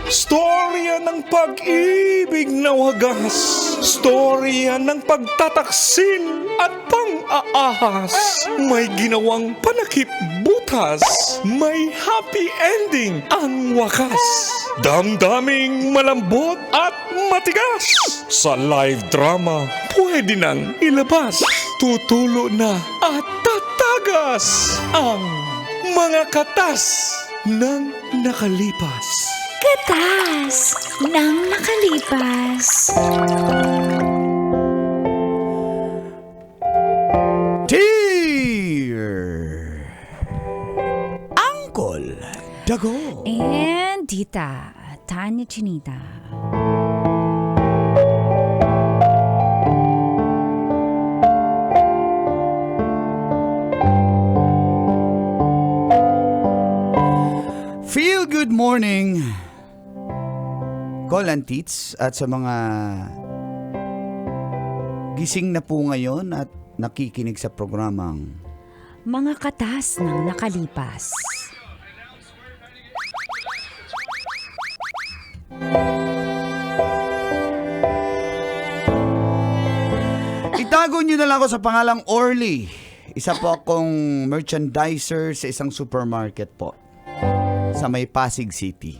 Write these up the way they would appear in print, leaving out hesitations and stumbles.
Storya ng pag-ibig na wagas. Storya ng pagtataksil at pang-aahas. May ginawang panakip butas. May happy ending ang wakas. Damdaming malambot at matigas. Sa live drama, pwede nang ilabas. Tutulo na at tatagas ang mga katas ng nakalipas. Katas ng nakalipas. Dear Uncle Dago. And Tita Tanya Chinita. Feel good morning, Call and Tits, at sa mga gising na po ngayon at nakikinig sa programang Mga katas ng nakalipas. Itago niyo na lang ako sa pangalang Orly. Isa po akong merchandiser sa isang supermarket po sa may Pasig City.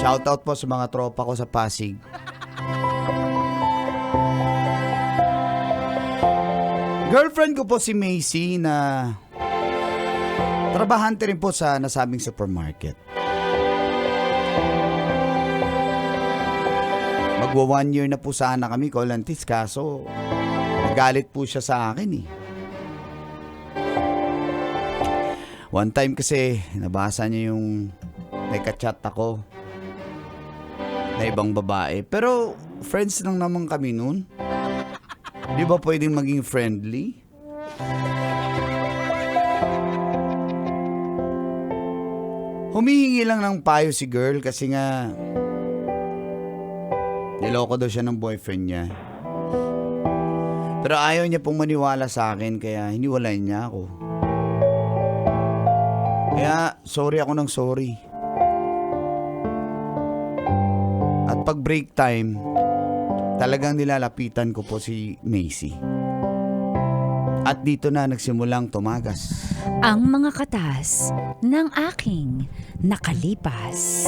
Shoutout po sa mga tropa ko sa Pasig. Girlfriend ko po si Macy na trabahante rin po sa nasabing supermarket. Magwa 1 year na po sana kami, Colantis, kaso nagalit po siya sa akin eh. One time kasi nabasa niya yung may ka-chat ako na ibang babae. Pero friends lang naman kami nun. Di ba pwedeng maging friendly? Humihingi lang ng payo si girl kasi nga niloko daw siya ng boyfriend niya. Pero ayaw niya pong maniwala sa akin kaya hiniwalay niya ako. Kaya sorry ako ng sorry. At pag break time, talagang nilalapitan ko po si Macy. At dito na nagsimulang tumagas Ang mga katas ng aking nakalipas.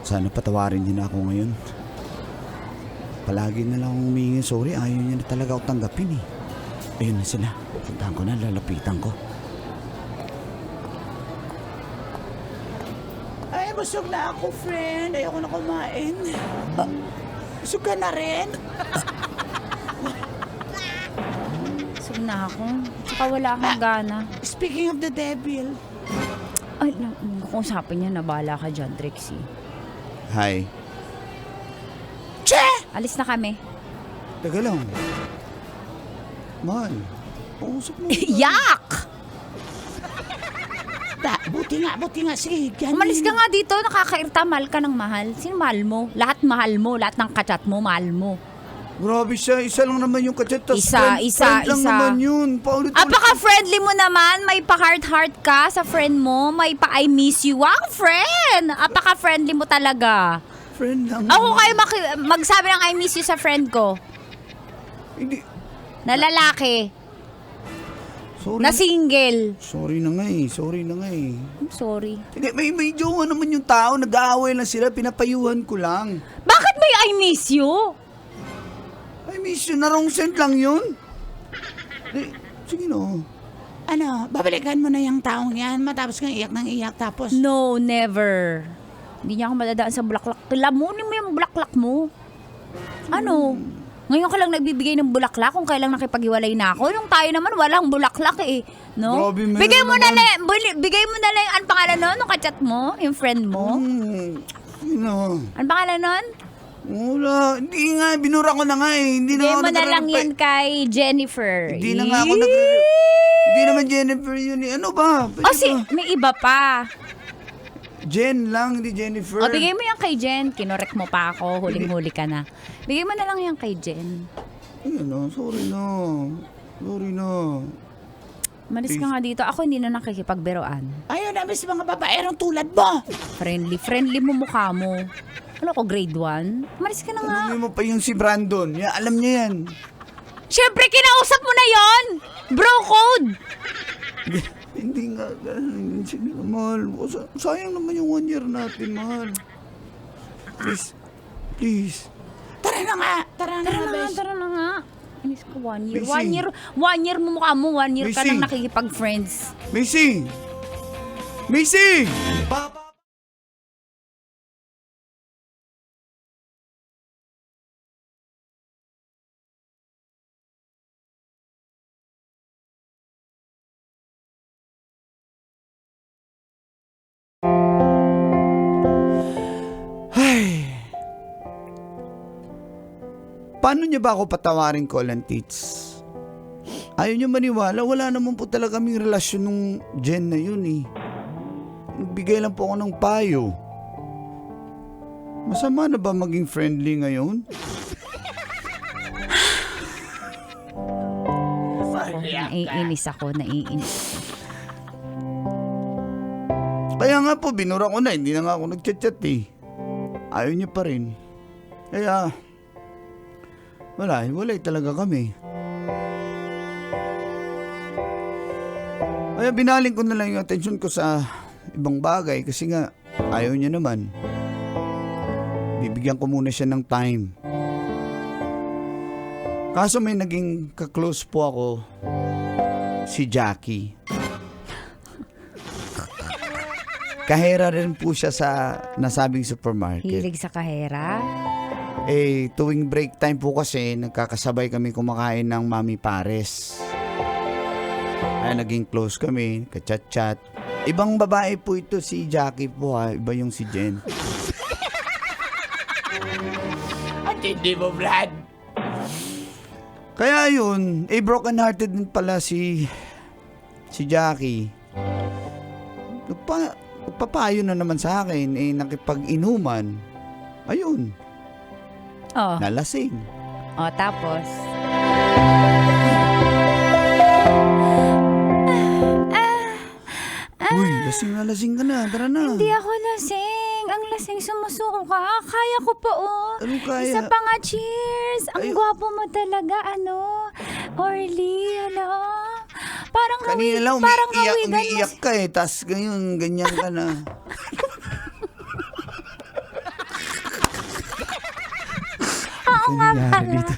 Sana patawarin niya na ako ngayon. Palagi na lang akong humingi sorry. Ayaw niya na talaga ako tanggapin eh. Ayun na sila. Puntahan ko na, lalapitan ko. Ay, busog na ako, friend. Ayoko na kumain. Busog ka na rin? Busog na ako. Tsaka wala akong gana. Speaking of the devil. Ay, kung usapin niya, nabala ka dyan, Trixie. Hi. Che! Alis na kami. Teka lang. Mahal. Pausap mo. Yak! Buti nga. Sige, ganyan. Umalis ka nga dito, nakakairta, mahal ka ng mahal. Sino mahal mo? Lahat mahal mo, lahat ng kachat mo, mahal mo. Grabe siya. Isa lang naman yung kachat. Isa. Friend lang naman yun. Paulit-ulit. Apaka-friendly mo naman, may pa-heart-heart ka sa friend mo, may pa-I miss you. Wow, friend! Apaka-friendly mo talaga. Friend lang. Ako kayo magsabi ng I miss you sa friend ko. Hindi. Na lalaki, Sorry. na single. Sorry na nga eh. I'm sorry. Hindi, may jowa naman yung tao. Nag-aaway lang sila. Pinapayuhan ko lang. Bakit may I miss you? I miss you. Narong sent lang yun. Sige no. Ano, babalikan mo na yung taong yan matapos kang iyak ng iyak tapos... No, never. Hindi niya ako madadaan sa bulaklak. Lamunin mo yung bulaklak mo. Ano? Ngayon ka lang nagbibigay ng bulaklak kung kailang nakipaghiwalay na ako. Nung tayo naman, walang bulaklak eh. No? Grabe, meron Bigay mo na naman. lang, bigay mo na lang, ang pangalan nun, nung kachat mo, yung friend mo. Ang pangalan nun? Wala. Hindi nga. Binura ko na nga eh. Hindi na Bigay ako mo na lang nagre-reply. yan kay Jennifer. Hindi na nga ako Hindi naman Jennifer yun eh. Ano ba? Pwede ba? May iba pa. Jen lang, hindi Jennifer. O, bigay mo yan kay Jen. Kinorek mo pa ako. Huling-huli ka na. Bigay mo na lang yan kay Jen. Ay, ano, sorry na. Sorry na. Malis ka nga dito. Ako hindi na nakikipagbiroan. Ayaw na, miss mga babaerong tulad mo. Friendly mo mukha mo. Ano ko, grade 1? Malis ka na nga. Alam mo pa yung si Brandon. Yeah, alam niya yan. Siyempre, kinausap mo na yon. Bro code. Hindi nga. Sige na, mahal. Sayang naman yung 1 year natin, mahal. Please. Please. Tara na nga, besh. Tara na nga. Inis ko 1 year. Busy. 1 year mo mukha mo. 1 year ka Busy. nang nakikipag-friends. Macy! Macy! Ay. Paano niya ba ako patawarin, Colin Tits? Ayaw niya maniwala, wala naman po talaga kaming relasyon nung Jen na yun eh. Nagbigay lang po ako ng payo. Masama na ba maging friendly ngayon? Naiinis ako. Kaya nga po, binura ko na, hindi na nga ako nagchat-chat eh. Ayaw niya pa rin. Kaya, walay talaga kami. Kaya binaling ko na lang yung atensyon ko sa ibang bagay kasi nga ayaw niya naman. Bibigyan ko muna siya ng time. Kaso may naging ka-close po ako, si Jackie. Kahera rin po siya sa nasabing supermarket. Hilig sa kahera. Eh, tuwing break time po kasi, nagkakasabay kami kumakain ng Mami Pares. Ay, naging close kami, kachat-chat. Ibang babae po ito, si Jackie po ha. Iba yung si Jen. At hindi mo, Brad. Kaya yun, broken-hearted din pala si Jackie. Nagpapayo na naman sa akin, nakipag-inuman. Ayun, Oh. nalasing. Oh, tapos? Uy, lasing ka na, tara na. Hindi ako lasing. Ang lasing sumusuko ka. Kaya ko pa, oh. Anong kaya? Isa pa nga, cheers. Ang gwapo mo talaga, Orly, Parang Kanina lang, parang umiiyak ka eh, tas ngayon, ganyan ka na. Oo nga pala. Dito.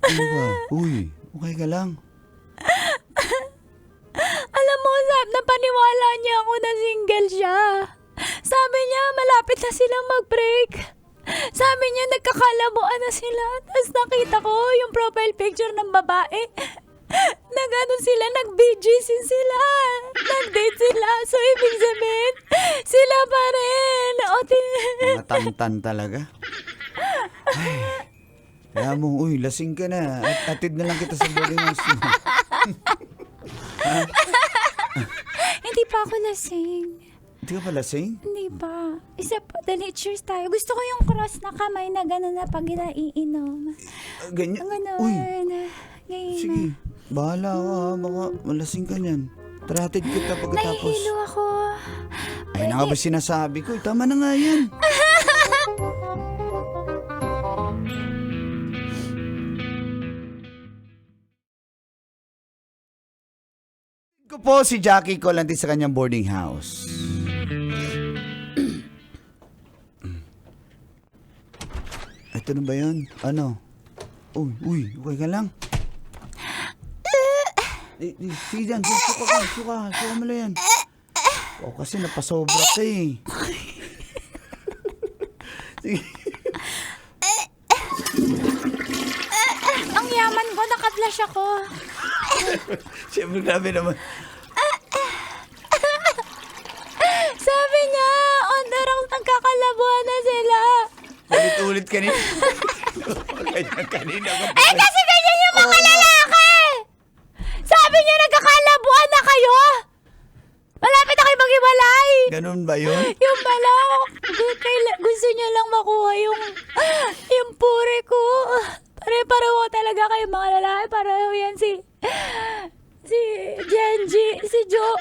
Ano ba? Uy, okay ka lang? Alam mo, Zab, napaniwala niya ako na single siya. Sabi niya, malapit na silang mag-break. Sabi niya, nagkakalabuan na sila. Tapos nakita ko yung profile picture ng babae. Sila, nag-BGC sila. Nag-date sila. So, ibig sabihin, sila pa rin. Mga tantan talaga. Ay, kaya mo, uy, lasing ka na. Atid na lang kita sa boarding house. Hindi pa ako lasing. Hindi ka pa lasing? Hindi pa. Isa pa, dali, cheers tayo. Gusto ko yung cross na kamay na gano'n na pag naiinom. Ganyan. Gano'n. Uy, Ngayon sige. Bahala ka ha. Baka malasing ka niyan. Tara, hatid kita pagkatapos. nahihilo ako. Ay, na nga ba sinasabi ko? Tama na nga yan. ko po si Jackie Colante sa kanyang boarding house. Ito na ba yun? Ano? Uy, okay ka lang? Sige dyan, suka mo lang yan. Kasi napasobra ka eh. Ang yaman ko, naka-flash ako. Siyempre, grabe naman. Sabi niya, on the rock, nagkakalabuhan na sila. Ulit-ulit kanina. Ganyan kanina. Eh, kasi ganyan yung mga lalaki! Sabi niya, nagkakalabuhan na kayo! Malapit na kayo maghiwalay! Ganun ba yun? Yung pala, gusto niyo lang makuha yung pure ko. Pare-pareho talaga kayo mga lalaki. Pareho yan si Genji, si Jo,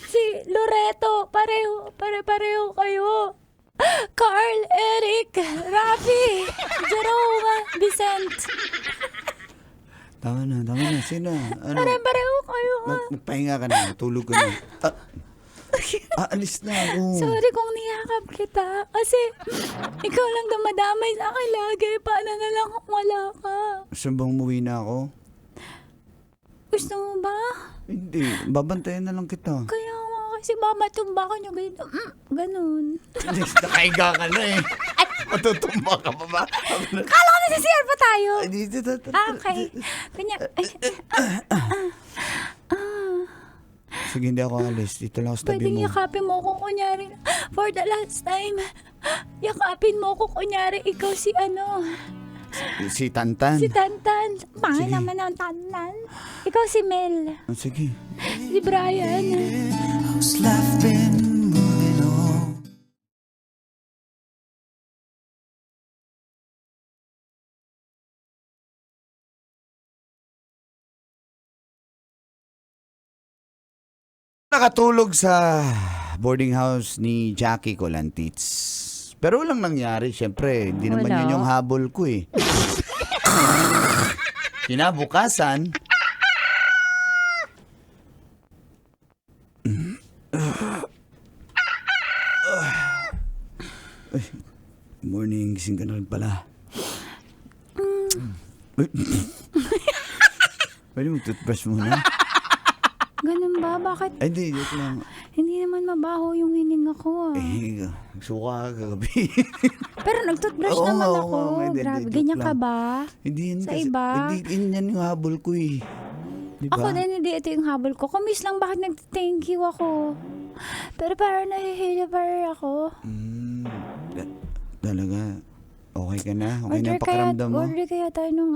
si Loreto. Pare-pareho kayo. Carl, Eric, Rafi, Jerome, Vicent. Tama na. Sino? Ano? Pare-pareho kayo. Magpahinga ka na. Tulog ka na. Alis na ako. Sorry kung niyakap kita. Kasi ikaw lang dumadamay sa akin lagi. Paano na lang kung wala ka? Saan bang umuwi na ako? Gusto mo ba? Hindi. Babantayan na lang kita. Kaya nga kasi mamatumba ka niyo ganito. Ganun. Nakahiga ka na eh. Matutumba ka pa ba? Kala ko nasa CR pa tayo. Dito. Okay. Kanya. Sige, hindi ako alis. Dito lang ako sa tabi Pwedeng mo. yakapin mo ako kunyari. For the last time. Yakapin mo ako kunyari. Ikaw si ano. Si Tantan. Si Tantan. Pangit Sige. naman ang Tantan. Ikaw si Mel. Sige. Si Brian. Who's left been moving on? Nakatulog sa boarding house ni Jackie Colantits. Pero walang nangyari. Siyempre, hindi naman Wala. yun yung habol ko eh. Kinabukasan, morning, gising ka na rin pala. Pwede mo toothbrush muna? Ganun ba? Bakit? Ay, hindi, joke lang. Hindi naman mabaho yung hininga ko. Eh, suka ka kagabi. Pero nag-toothbrush Oo naman nga, ako. oo nga, hindi, Grabe. joke Ganyan ka lang. ba? Hindi yan Sa kasi, iba? hindi yan yung habol ko eh. Diba? Ako din, hindi ito yung habol ko. Kumis lang bakit nag-thank you ako. Pero parang nahihila pa ako. Talaga, okay ka na? Okay na ang pakiramdam mo? Order kaya tayo ng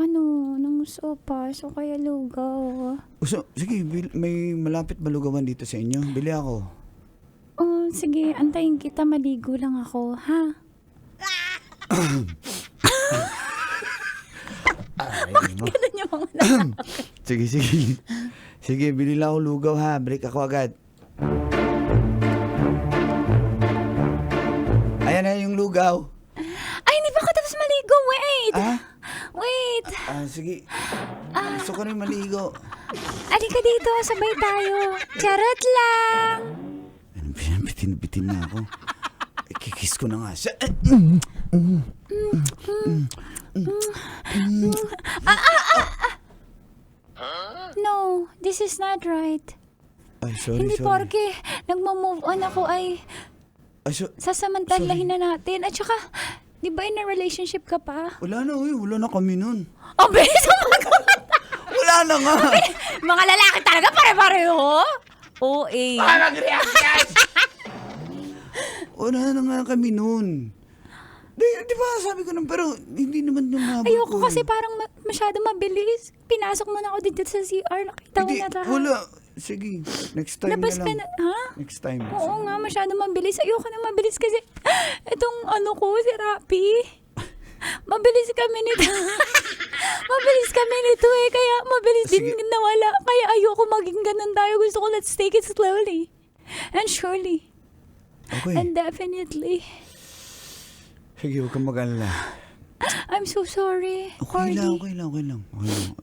sopas o kaya lugaw. So, sige, may malapit ba lugawan dito sa inyo? Bili ako. Oh, sige, antayin kita. Maligo lang ako, ha? Ganun yung mga Sige. Sige, bili lang ako lugaw ha. Break ako agad. Ayan na yung lugaw. Ay, hindi pa ako tapos maligo. Wait! Ah? Wait! Sige. Gusto ko rin maligo. Alika dito, sabay tayo. Charot lang! Ano ba yan? Bitin na ako. Kikis ko na nga siya. No, this is not right. Ay, sorry. Hindi porke nagmo-move on ako ay sasamantalahin na natin. At saka, di ba in a relationship ka pa? Wala na, wala na kami nun. Oh, bilis sumagot! Wala na nga. Mga lalaki talaga pare-pareho. OA. Wala na nga kami nun. Di ba sabi ko nun, pero hindi naman yung habol Ayoko ko. kasi parang masyado mabilis. Pinasok mo na ako dito sa CR. Nakita ko Hindi, na lahat. wala. Sige, next time Labas na ka lang. na, ha? Next time. Oo nga, masyado mabilis. Ayoko na mabilis kasi itong ano ko, si Rapi. Mabilis kami nito. Mabilis kami nito eh. Kaya mabilis Sige. din nawala. Kaya ayoko maging ganun tayo. Gusto ko let's take it slowly. And surely. Okay. And definitely. Sige, huwag kang mag-alala. I'm so sorry. Okay lang, Cordy. okay lang.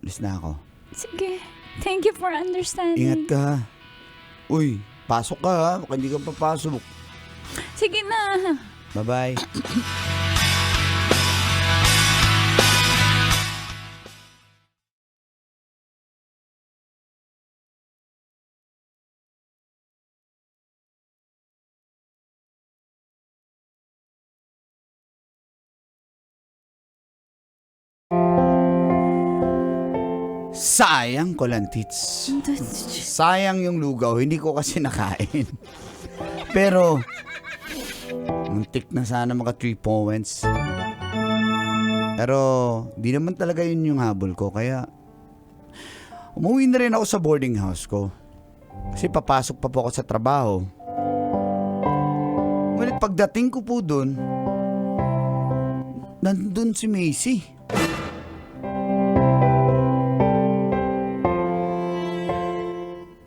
Alis na ako. Sige. Thank you for understanding. Ingat ka ha. Uy, pasok ka ha. Baka hindi ka papasok. Sige na. Bye-bye. Sayang ko lang, tits. Sayang yung lugaw, hindi ko kasi nakain. Pero, muntik na sana maka 3 points. Pero, di naman talaga yun yung habol ko. Kaya, umuwi na rin ako sa boarding house ko. Kasi papasok pa po ako sa trabaho. Ngunit pagdating ko po dun, nandun si Macy.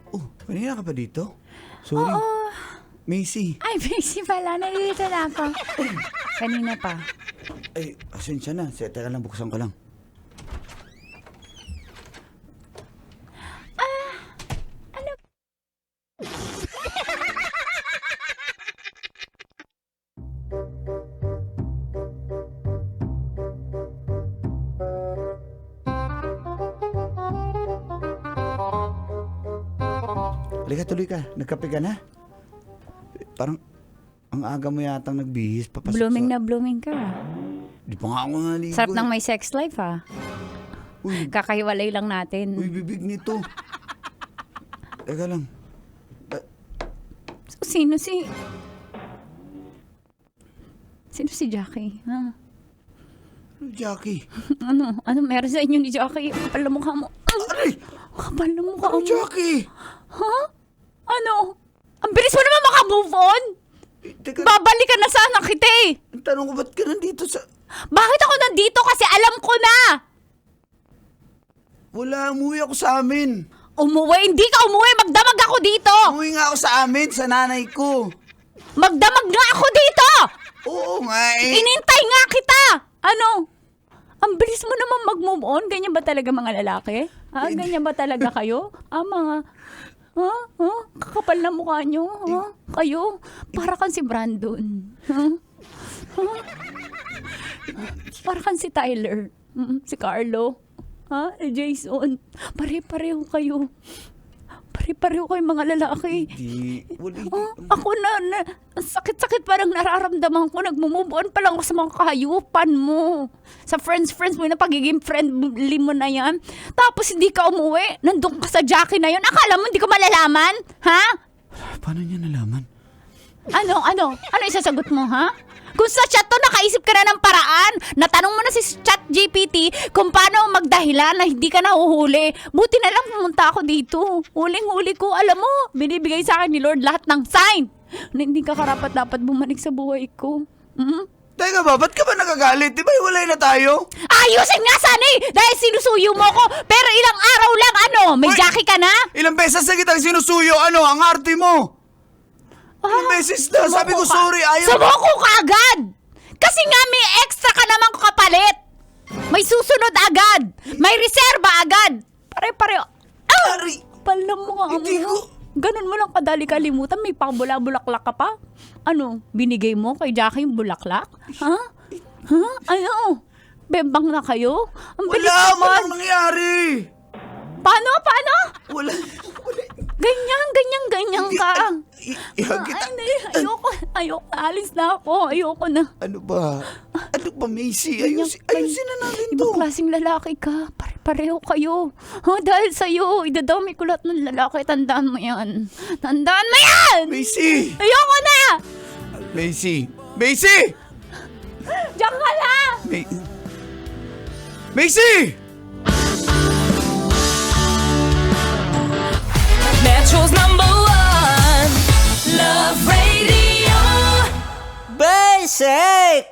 Oh, kanina ka pa dito? Sorry. Macy. Ay, busy pala. Nalilito na ako. Kanina pa. Ay, asensya na. Teka lang, buksan ko lang. Halika, tuloy ka. Nagkape ka na? Parang, ang aga mo yatang nagbihis. Papasok Blooming sa... na blooming ka. Di pa nga ako naligo. Sarap ng may sex life, ha? Uy, Kakahiwalay lang natin. uy, bibig nito. Teka lang. So, sino si Jackie? Ha? Ano, Jackie? Ano meron sa inyo ni Jackie? Kapal na mukha mo. Aray! Kapal na mukha Ano, mo. Jackie? Ha? Ano? Ang bilis mo naman makamove on! Teka, Babalikan na sana kita eh! ang tanong ko, ba't ka nandito sa... Bakit ako nandito? Kasi alam ko na! Wala, umuwi ako sa amin. Umuwi? Hindi ka umuwi! Magdamag ako dito! Umuwi nga ako sa amin, sa nanay ko. Magdamag nga ako dito! Oo nga eh. Inintay nga kita! Ano? Ang bilis mo naman mag-move on? Ganyan ba talaga mga lalaki? Ha? Ganyan ba talaga kayo? Mga... Ha? Kakapal na mukha nyo? Ha? Kayo? Para kang si Brandon. Ha? Para kang si Tyler. Si Carlo. Ha? Jason. Pare-pareho kayo. Pare-pareho kayo mga lalaki. Wala. Ako na, ang sakit-sakit parang nararamdaman ko. Nagmumove on pa lang ako sa mga kahayupan mo. Sa friends mo, na pagiging friendly mo na yan. Tapos hindi ka umuwi. Nandun ka sa Jackie na yun. Akala mo hindi ko malalaman? Ha? Paano niya nalaman? Ano yung sasagot mo, ha? Kung sa chat to, nakaisip ka na ng paraan. Natanong mo na si Chat GPT kung paano magdahilan na hindi ka nahuhuli. Buti na lang pumunta ako dito. Huling-huli ko, alam mo, binibigay sa akin ni Lord lahat ng sign na hindi ka karapat-dapat bumalik sa buhay ko. Teka ba, ba't ka ba nagagalit? Di ba hiwalay na tayo? Ayusin nga sana eh! Dahil sinusuyo mo ko. Pero ilang araw lang, may Uy! Jackie ka na? Ilang beses na kitang sinusuyo, ang arte mo? Ilang beses na, sabi ko sorry, ayaw. Sumuko ka agad! Kasi nga may extra ka namang kapalit. May susunod agad. May reserba agad. Pare-pareho. Ari, Palam mo nga hindi mo. ko... Ganun mo lang kadali kalimutan. May pang-bulaklak ka pa. Ano? Binigay mo kay Jackie yung bulaklak? Ha? Ano? Bembang na kayo? Ang bilis Wala, naman. walang nangyari. Paano? Wala. Ganyan ka. Ihag kita. Ayoko. Alis na ako. Ayoko na. Ano ba, Macy? Ayusin na natin to. Ibang klaseng lalaki ka. Pare-pareho kayo. Dahil sa'yo, idadami ko lahat ng lalaki. Tandaan mo yan. Macy! Ayoko na! Macy! Diyan ka lang! Macy! Metro's #1 Love Radio. Basic!